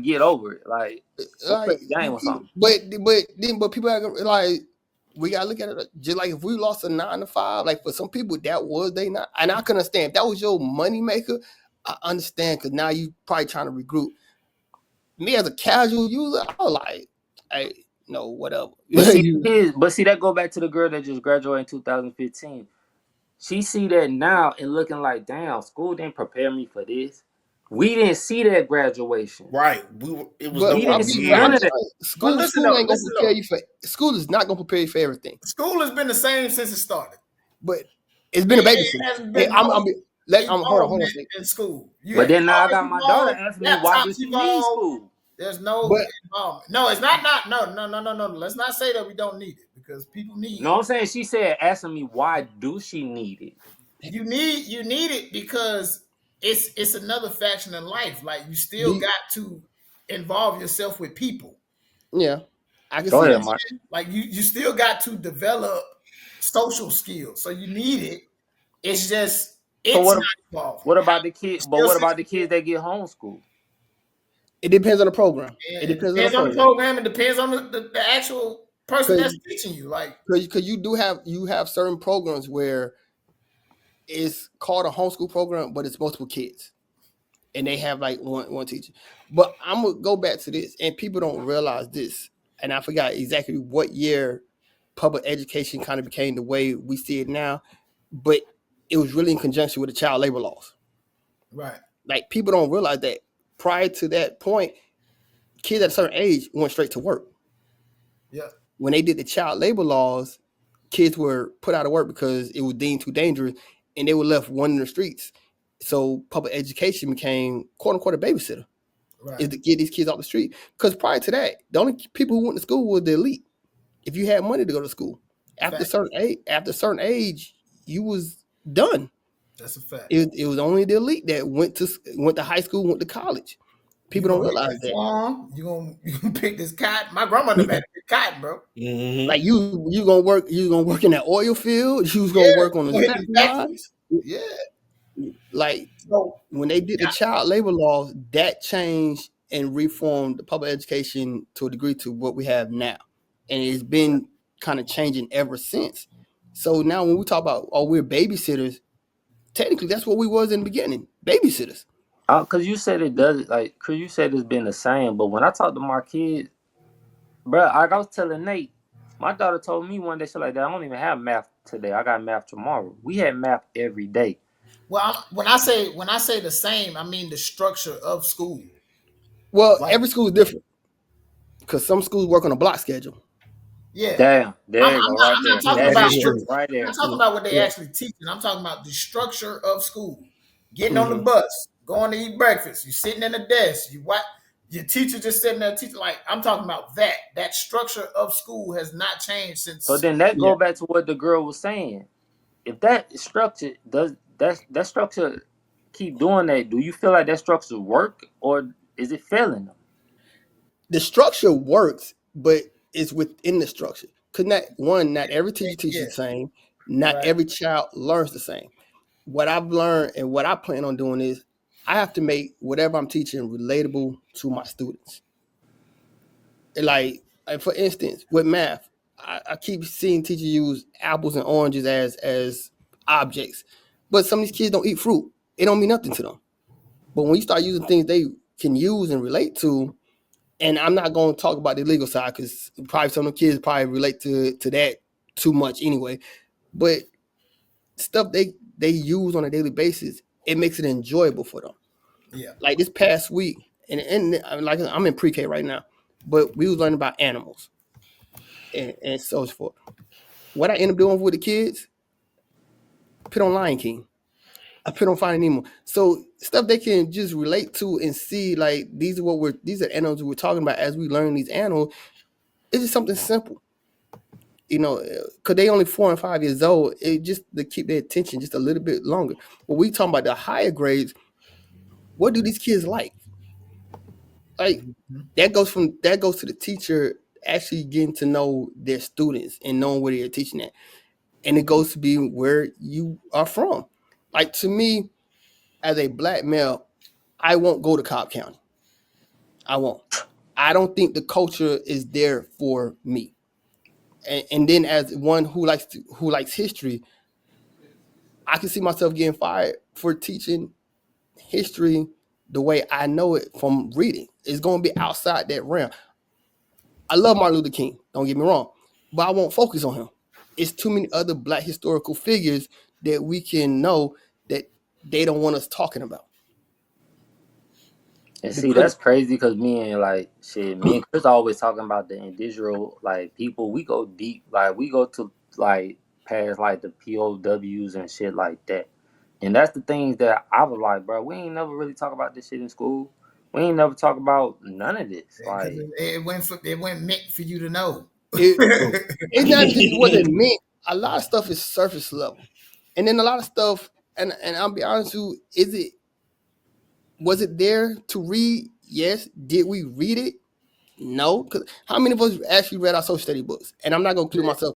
get over it. Like, go play Like, the game or something. but people are like, we gotta look at it just like if we lost a 9 to 5. Like for some people, that was they not, and I can understand if that was your money maker. I understand because now you probably trying to regroup. Me as a casual user, I was like, hey, no, whatever. But see, You, that go back to the girl that just graduated in 2015. She see that now and looking like, damn, school didn't prepare me for this. We didn't see that graduation. Right. It was We I'll didn't nowhere be see near. none honest, of that. right? But School ain't gonna listen prepare though. you for. School is not gonna prepare you for everything. School has been the same since it started. But it's been a It babysitter. hasn't Hey, been no hold on a involvement second. in school. You But had then now I cars got my daughter involved, asking me, why do laptops she need involved. school? There's no But involvement. No, it's not. No. Let's not say that we don't need it because people need No, it. I'm saying she said asking me why do she need it. You need it because it's another faction in life. Like you still the got to involve yourself with people. yeah, I can Go see You know ahead, that. what Mike. I'm saying? Like you still got to develop social skills. So you need it. It's just So it's not evolving. what about the kid? It's But still what about the 60. kids that get homeschooled? It depends on the program. It It depends on the depends on the program. program. It depends on the actual person Because that's teaching you. Like, you do have certain programs where it's called a homeschool program, but it's multiple kids, and they have like one teacher. But I'm gonna go back to this, and people don't realize this, and I forgot exactly what year public education kind of became the way we see it now, but it was really in conjunction with the child labor laws. right. Like people don't realize that prior to that point, kids at a certain age went straight to work. Yeah. When they did the child labor laws, kids were put out of work because it was deemed too dangerous, and they were left wandering the streets. So public education became quote unquote a babysitter, Right. is to get these kids off the street. Because prior to that, the only people who went to school was the elite. If you had money to go to school, Fact. after a certain age, you was done. That's a fact. It was only the elite that went to high school, went to college. You People don't gonna get realize this that. farm. You gonna pick this cotton. My grandmother had to pick cotton, bro. Like Mm-hmm. you gonna work in that oil field. You was gonna Yeah. work on the You hit these assembly line. factories. Yeah. Like So when they did the child labor laws, that changed and reformed the public education to a degree to what we have now, and it's been kind of changing ever since. So now when we talk about we're babysitters, technically that's what we was in the beginning, babysitters. Cause you said it does like, cause you said it's been the same. But when I talk to my kids, bro, like I was telling Nate, my daughter told me one day she like, "Dad, I don't even have math today. I got math tomorrow." We had math every day. well, when I say the same, I mean the structure of school. Well, Like, every school is different because some schools work on a block schedule. yeah. Damn, I'm, there you I'm go, not. right I'm not there. talking That about. is true, right I'm not there. talking about what they Yeah. actually teaching. I'm talking about the structure of school. Getting on the Mm-hmm. bus, going to eat breakfast. You sitting in the desk. You what? Your teacher just sitting there teaching. Like I'm talking about that. That structure of school has not changed So since. then that Yeah. go back to what the girl was saying. If that structure does that structure keep doing that, do you feel like that structure work or is it failing them? The structure works, but it's within the structure. Cause not every teacher teaches Yeah. the same. Not Right. every child learns the same. What I've learned and what I plan on doing is I have to make whatever I'm teaching relatable to my students. Like for instance, with math, I keep seeing teachers use apples and oranges as objects, but some of these kids don't eat fruit. It don't mean nothing to them. But when you start using things they can use and relate to, and I'm not going to talk about the legal side because probably some of the kids probably relate to that too much anyway. But stuff they use on a daily basis, it makes it enjoyable for them. Yeah. Like this past week, and like I'm in pre-K right now, but we was learning about animals and so forth. What I end up doing with the kids, put on Lion King. I put on Finding Nemo. So stuff they can just relate to and see like these are animals we're talking about as we learn these animals. It's just something simple. Because they only 4 and 5 years old, it just to keep their attention just a little bit longer. When we talking about the higher grades, what do these kids like? Like Mhm. that goes to the teacher actually getting to know their students and knowing where they're teaching at, and it goes to be where you are from. Like to me, as a black male, I won't go to Cobb County. I won't. I don't think the culture is there for me. And then as one who likes history, I can see myself getting fired for teaching history the way I know it from reading. It's going to be outside that realm. I love Martin Luther King. Don't get me wrong, but I won't focus on him. It's too many other Black historical figures that we can know that they don't want us talking about. And see, Because that's crazy because me and like shit, me and Chris always talking about the individual like people. We go deep, like we go to like past like the POWs and shit like that. And that's the things that I was like, bro, we ain't never really talk about this shit in school. We ain't never talk about none of this. Because Like, it went meant for you to know. it, it's not just what it meant. A lot of stuff is surface level, and then a lot of stuff. And I'll be honest with you, was it there to read? Yes. Did we read it? No. Because how many of us actually read our social study books? And I'm not gonna include myself